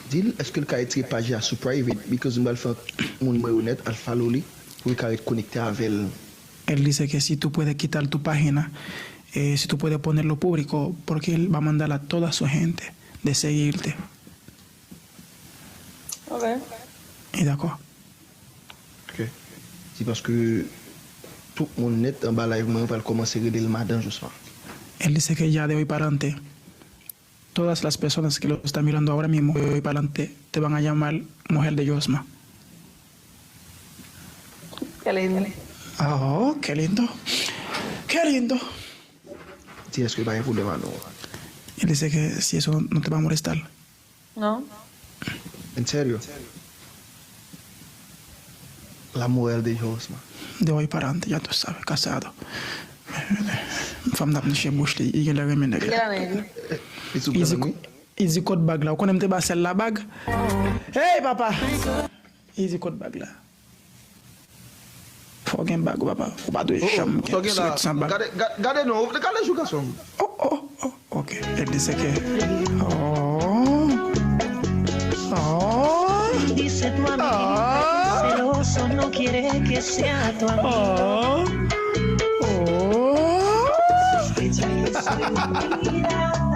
Dil, est-ce que le cas est page à sous private? Because je vais faire mon numéro net, al follow lui, pour qu'il être connecté avec elle. Él dice que si tú puedes quitar tu página, si tú puedes ponerlo público, porque él va a mandar a toda su gente de seguirte. Ok. ¿Y d'accord? Ok. C'est parce que tout mon net en bas live, moi, va commencer à regarder le matin justement. Él dice que ya de hoy para adelante, todas las personas que lo están mirando ahora mismo, de hoy para adelante, te van a llamar mujer de Yosma. Qué lindo. Oh, qué lindo. Qué lindo. Si est-ce que va y avoir problème non? Él dice que si eso no te va a molestar. ¿No? En serio? La mujer de Josma. De hoy para adelante, ya tú sabes, casado. Femme d'apne chez bouche li, il y a le remède. ¿Qué era negro? Easy code bag la. Ou konen mte ba sel la bag? Hey papa! Easy code bag la. Faut gen bag papa. Faut pas de cham. Gardez non, regardez jouer garçon. Oh, ok. Él dice que... Oh. Dice tu amigo celoso, no quiere que sea tu amigo. Sospecha que soy mentira.